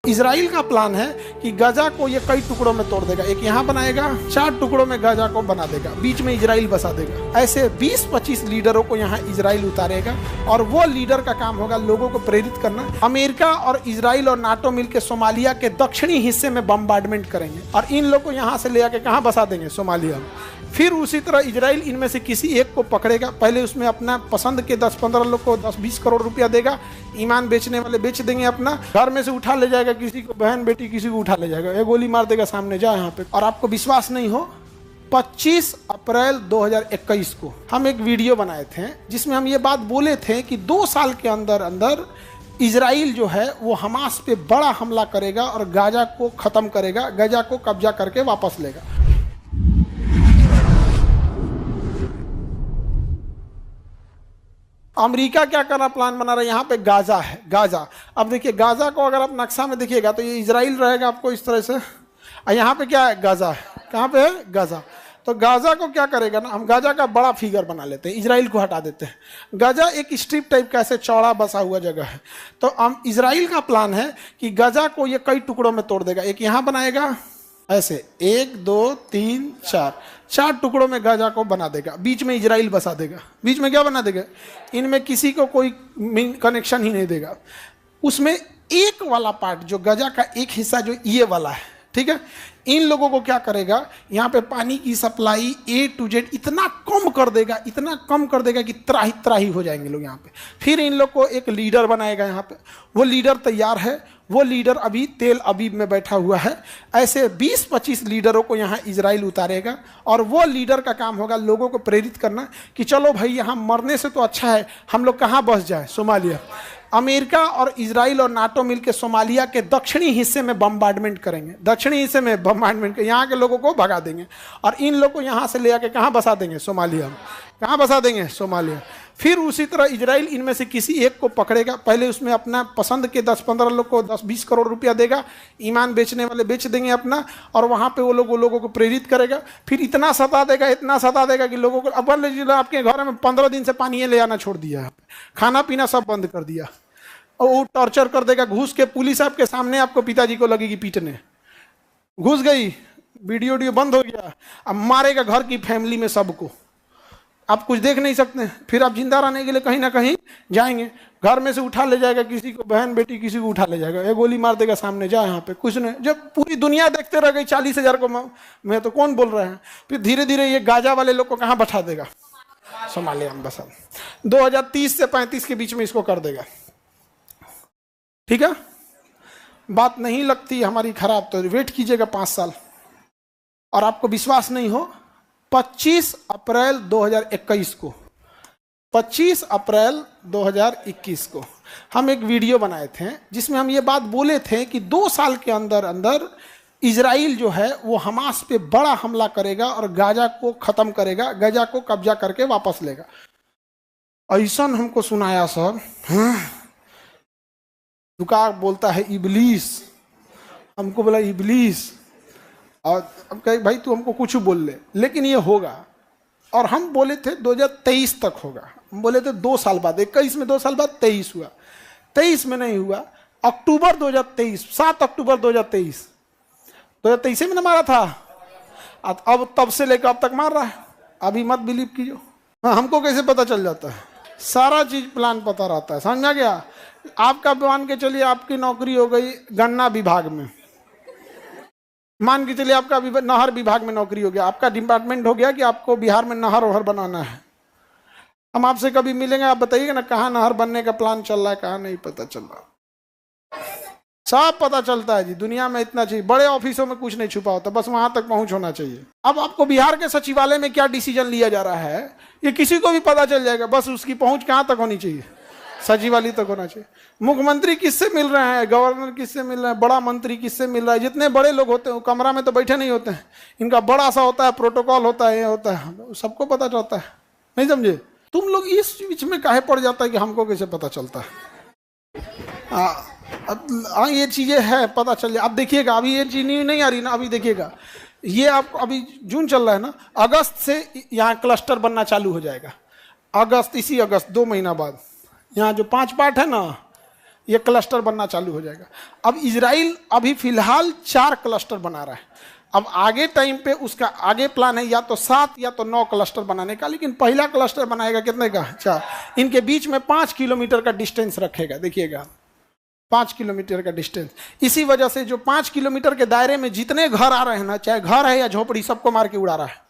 Israel का plan है कि गाजा को ये कई टुकड़ों में तोड़ देगा। एक यहाँ बनाएगा, 4 टुकड़ों में गाजा को बना देगा, बीच में इजराइल बसा देगा। ऐसे 20-25 लीडरों को यहाँ इजराइल उतारेगा और वो लीडर का काम होगा लोगों को प्रेरित करना। अमेरिका और इजराइल और नाटो मिलकर सोमालिया के दक्षिणी हिस्से में बम्बार्डमेंट करेंगे और इन लोग को यहाँ से ले आके कहाँ बसा देंगे? सोमालिया में। फिर उसी तरह इजराइल इनमें से किसी एक को पकड़ेगा, पहले उसमें अपना पसंद के 10-15 लोग को 10-20 करोड़ रुपया देगा, ईमान बेचने वाले बेच देंगे, अपना घर में से उठा ले जाएगा, किसी को बहन बेटी किसी को उठा ले जाएगा, ये गोली मार देगा सामने, जा यहाँ पे। और आपको विश्वास नहीं हो, 25 अप्रैल 2021 को हम एक वीडियो बनाए थे जिसमें हम ये बात बोले थे कि 2 साल के अंदर अंदर इजराइल जो है वो हमास पे बड़ा हमला करेगा और गाजा को खत्म करेगा, गाजा को कब्जा करके वापस लेगा। अमेरिका क्या करना प्लान बना रहा है? यहाँ पे गाजा है, गाजा। अब देखिए गाजा को अगर आप नक्शा में देखिएगा तो ये इजराइल रहेगा आपको इस तरह से, और यहाँ पे क्या है? गाजा है। कहाँ पे है? गाजा। तो गाजा को क्या करेगा ना, हम गाजा का बड़ा फिगर बना लेते हैं, इजराइल को हटा देते हैं। गाजा एक स्ट्रिप टाइप का ऐसे चौड़ा बसा हुआ जगह है। तो हम इजराइल का प्लान है कि गाजा को ये कई टुकड़ों में तोड़ देगा। एक यहाँ बनाएगा ऐसे, 1 2 3 4 टुकड़ों में गाजा को बना देगा, बीच में इजराइल बसा देगा। बीच में क्या बना देगा? इनमें किसी को कोई कनेक्शन ही नहीं देगा। उसमें एक वाला पार्ट जो गाजा का एक हिस्सा जो ये वाला है, ठीक है, इन लोगों को क्या करेगा, यहाँ पे पानी की सप्लाई A to Z इतना कम कर देगा, इतना कम कर देगा कि त्राही त्राही हो जाएंगे लोग यहाँ पे। फिर इन लोग को एक लीडर बनाएगा यहाँ पे, वो लीडर तैयार है, वो लीडर अभी तेल अबीब में बैठा हुआ है। ऐसे 20-25 लीडरों को यहाँ इजराइल उतारेगा और वो लीडर का काम होगा लोगों को प्रेरित करना कि चलो भाई यहाँ मरने से तो अच्छा है हम लोग कहाँ बस जाए? सोमालिया। अमेरिका और इजराइल और नाटो मिलकर सोमालिया के दक्षिणी हिस्से में बम्बार्डमेंट करेंगे, दक्षिणी हिस्से में बम्बार्डमेंट कर यहाँ के लोगों को भगा देंगे और इन लोग को यहाँ से ले आके कहाँ बसा देंगे? सोमालिया में। कहाँ बसा देंगे? सोमालिया। फिर उसी तरह इजराइल इनमें से किसी एक को पकड़ेगा, पहले उसमें अपना पसंद के 10-15 लोग को 10-20 करोड़ रुपया देगा, ईमान बेचने वाले बेच देंगे अपना, और वहाँ पे वो लोगों को प्रेरित करेगा। फिर इतना सता देगा कि लोगों को, अब आपके घर में 15 दिन से पानी ले आना छोड़ दिया, खाना पीना सब बंद कर दिया, और वो टॉर्चर कर देगा घुस के। पुलिस आपके सामने आपको पिताजी को लगेगी पीटने, घुस गई, वीडियो बंद हो गया, अब मारेगा घर की फैमिली में सबको, आप कुछ देख नहीं सकते। फिर आप जिंदा रहने के लिए कहीं ना कहीं जाएंगे, घर में से उठा ले जाएगा, किसी को बहन बेटी किसी को उठा ले जाएगा, ये गोली मार देगा सामने, जा यहाँ पे, कुछ नहीं। जब पूरी दुनिया देखते रह गई 40,000 को मैं तो कौन बोल रहे हैं, फिर धीरे धीरे ये गाजा वाले लोग को कहाँ बैठा देगा? सोमालिया में बसा। 2030 से 35 के बीच में इसको कर देगा। ठीक है, बात नहीं लगती हमारी खराब तो वेट कीजिएगा 5 साल। और आपको विश्वास नहीं हो, 25 अप्रैल 2021 को, 25 अप्रैल 2021 को हम एक वीडियो बनाए थे जिसमें हम ये बात बोले थे कि 2 साल के अंदर अंदर इजराइल जो है वो हमास पे बड़ा हमला करेगा और गाजा को खत्म करेगा, गाजा को कब्जा करके वापस लेगा। ऐसा हमको सुनाया सर, दुकान बोलता है इबलीस, हमको बोला इबलीस, और अब कहे भाई तू हमको कुछ बोल ले, लेकिन ये होगा। और हम बोले थे 2023 तक होगा, हम बोले थे 2 साल बाद, 21 में 2 साल बाद 23 हुआ, 23 में नहीं हुआ, अक्टूबर 2023, 7 अक्टूबर 2023 में ना मारा था, अब तब से लेकर अब तक मार रहा है। अभी मत बिलीव कीजिए। हाँ, हमको कैसे पता चल जाता है? सारा चीज प्लान पता रहता है, समझा गया? आपका मान के चलिए आपकी नौकरी हो गई गन्ना विभाग में, मान के चलिए आपका नहर विभाग में नौकरी हो गया, आपका डिपार्टमेंट हो गया कि आपको बिहार में नहर वहर बनाना है। हम आपसे कभी मिलेंगे, आप बताइएगा ना कहाँ नहर बनने का प्लान चल रहा है, कहाँ नहीं पता चल रहा, सब पता चलता है जी। दुनिया में इतना चाहिए, बड़े ऑफिसों में कुछ नहीं छुपा होता, बस वहां तक पहुंच होना चाहिए। अब आपको बिहार के सचिवालय में क्या डिसीजन लिया जा रहा है ये किसी को भी पता चल जाएगा, बस उसकी पहुंच कहाँ तक होनी चाहिए? सचिवालय तक होना चाहिए। मुख्यमंत्री किससे मिल रहे हैं, गवर्नर किससे मिल रहे हैं, बड़ा मंत्री किससे मिल रहा है? जितने बड़े लोग होते हैं कमरा में तो बैठे नहीं होते हैं, इनका बड़ा सा होता है, प्रोटोकॉल होता है, ये होता है, सबको पता चलता है। नहीं समझे? तुम लोग इस बीच में काहे पड़ जाता है कि हमको कैसे पता चलता है? ये चीजें है, पता चल जाए। अब देखिएगा, अभी ये चीज नहीं आ रही ना, अभी देखिएगा, ये आप अभी जून चल रहा है ना, अगस्त से यहाँ क्लस्टर बनना चालू हो जाएगा। अगस्त, इसी अगस्त 2 महीना बाद यहाँ जो 5 पार्ट है ना, ये क्लस्टर बनना चालू हो जाएगा। अब इजराइल अभी फिलहाल 4 क्लस्टर बना रहा है। अब आगे टाइम पे उसका आगे प्लान है या तो 7 या तो 9 क्लस्टर बनाने का, लेकिन पहला क्लस्टर बनाएगा कितने का? 4। इनके बीच में 5 किलोमीटर का डिस्टेंस रखेगा, देखिएगा 5 किलोमीटर का डिस्टेंस। इसी वजह से जो 5 किलोमीटर के दायरे में जितने घर आ रहे हैं ना, चाहे घर है या झोपड़ी, सबको मार के उड़ा रहा है।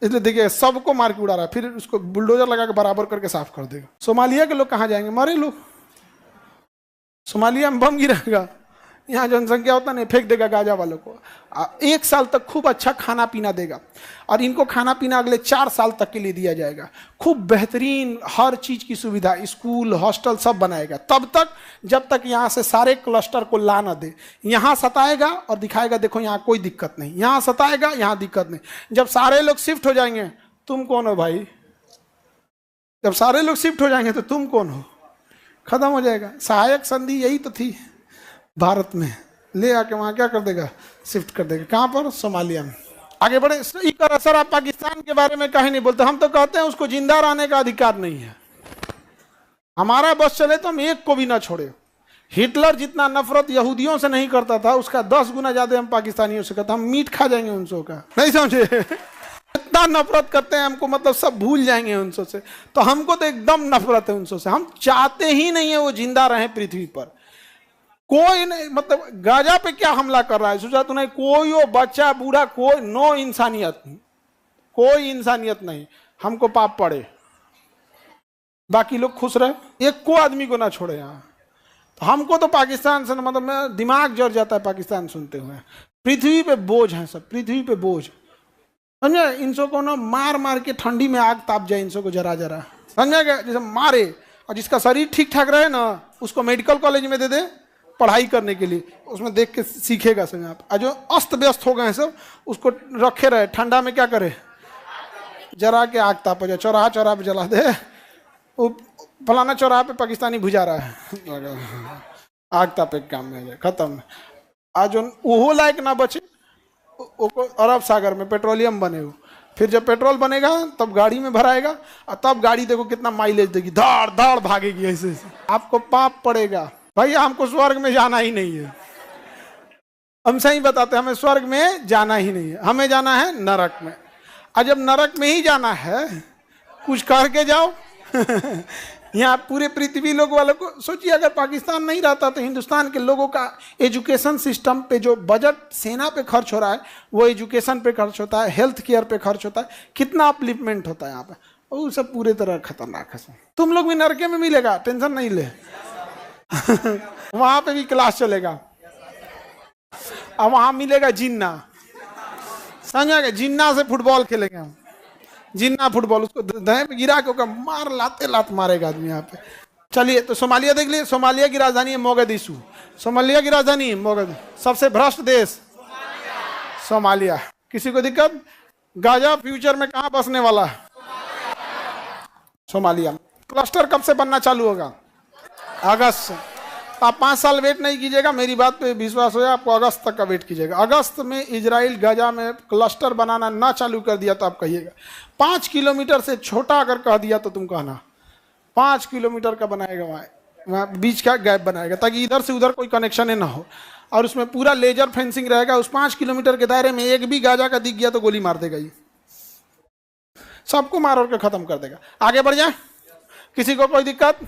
इसलिए देखिए सबको मार के उड़ा रहा है, फिर उसको बुलडोजर लगा के बराबर करके साफ कर देगा। सोमालिया के लोग कहाँ जाएंगे? मरे लोग। सोमालिया में बम गिरेगा, यहाँ जनसंख्या होता नहीं, फेंक देगा गाजा वालों को। 1 साल तक खूब अच्छा खाना पीना देगा, और इनको खाना पीना अगले 4 साल तक के लिए दिया जाएगा। खूब बेहतरीन हर चीज की सुविधा, स्कूल हॉस्टल सब बनाएगा, तब तक जब तक यहाँ से सारे क्लस्टर को ला ना दे। यहाँ सताएगा और दिखाएगा देखो यहाँ कोई दिक्कत नहीं, यहाँ सताएगा यहाँ दिक्कत नहीं। जब सारे लोग शिफ्ट हो जाएंगे, तुम कौन हो भाई? जब सारे लोग शिफ्ट हो जाएंगे तो तुम कौन हो? खत्म हो जाएगा। सहायक संधि यही तो थी भारत में, ले आके वहां क्या कर देगा? शिफ्ट कर देगा। कहां पर? सोमालिया में। आगे बढ़े। सर आप पाकिस्तान के बारे में कहीं नहीं बोलते। हम तो कहते हैं उसको जिंदा रहने का अधिकार नहीं है। हमारा बस चले तो हम एक को भी ना छोड़े। हिटलर जितना नफरत यहूदियों से नहीं करता था, उसका 10 गुना ज्यादा हम पाकिस्तानियों से करते। हम मीट खा जाएंगे उनसों का, नहीं समझे? इतना नफरत करते हैं हमको, मतलब सब भूल जाएंगे उनसों से। तो हमको तो एकदम नफरत है उनसों से। हम चाहते ही नहीं है वो जिंदा रहे पृथ्वी पर। कोई नहीं, मतलब गाजा पे क्या हमला कर रहा है सोचा तूने? कोई हो बच्चा बूढ़ा, कोई नो इंसानियत, कोई इंसानियत नहीं। हमको पाप पड़े, बाकी लोग खुश रहे, एक को आदमी को ना छोड़े यहाँ। तो हमको तो पाकिस्तान से मतलब दिमाग जड़ जाता है पाकिस्तान सुनते हुए। पृथ्वी पे बोझ है सब, पृथ्वी पे बोझ, समझे? इनसों को ना मार मार के ठंडी में आग ताप जाए इनसों को जरा जरा, समझे? जैसे मारे, और जिसका शरीर ठीक ठाक रहे ना, उसको मेडिकल कॉलेज में दे दे पढ़ाई करने के लिए, उसमें देख के सीखेगा सब। यहाँ पे जो अस्त व्यस्त हो गए हैं सब, उसको रखे रहे ठंडा में, क्या करे? जरा के आग ताप हो जाए। चौराहा चौराहा पे जला दे, वो फलाना चौराहा पे पाकिस्तानी भुजा रहा है, आग तापे के काम में आ जाए, खत्म। आज वो लायक ना बचे, अरब सागर में पेट्रोलियम बने हो, फिर जब पेट्रोल बनेगा तब गाड़ी में भराएगा, और तब गाड़ी देखो कितना माइलेज देगी, धाड़ धाड़ भागेगी ऐसे। आपको पाप पड़ेगा भैया। हमको स्वर्ग में जाना ही नहीं है, हम सही बताते हैं, हमें स्वर्ग में जाना ही नहीं है, हमें जाना है नरक में। और जब नरक में ही जाना है, कुछ करके जाओ। यहाँ पूरे पृथ्वी लोगों वालों को सोचिए, अगर पाकिस्तान नहीं रहता तो हिंदुस्तान के लोगों का एजुकेशन सिस्टम पे जो बजट सेना पे खर्च हो रहा है, वो एजुकेशन पे खर्च होता है, हेल्थ केयर पे खर्च होता है, कितना अपलिफ्टमेंट होता है यहाँ पे, वो सब पूरे तरह खतरनाक है। तुम लोग भी नरके में मिलेगा, टेंशन नहीं ले। वहां पे भी क्लास चलेगा, अब वहां मिलेगा जिन्ना, समझा? जिन्ना से फुटबॉल खेलेंगे हम, जिन्ना फुटबॉल। उसको दहे पे गिरा के मार लाते लात मारेगा आदमी यहाँ पे। चलिए तो सोमालिया देख लिए। सोमालिया की राजधानी है मोगादिशु। सोमालिया की राजधानी है मोगादिशु। सबसे भ्रष्ट देश सोमालिया। किसी को दिक्कत? गाजा फ्यूचर में कहाँ बसने वाला है? सोमालिया। क्लस्टर कब से बनना चालू होगा? अगस्त से। आप 5 साल वेट नहीं कीजिएगा, मेरी बात पे विश्वास हो जाए, आपको अगस्त तक का वेट कीजिएगा। अगस्त में इजराइल गाजा में क्लस्टर बनाना ना चालू कर दिया तो आप कहिएगा। 5 किलोमीटर से छोटा अगर कह दिया तो तुम कहना 5 किलोमीटर का बनाएगा, वहाँ बीच का गैप बनाएगा, ताकि इधर से उधर कोई कनेक्शन ही ना हो। और उसमें पूरा लेजर फेंसिंग रहेगा। उस 5 किलोमीटर के दायरे में एक भी गाजा का दिख गया तो गोली मार देगा, ये सबको मार और के खत्म कर देगा। आगे बढ़ जाए, किसी को कोई दिक्कत?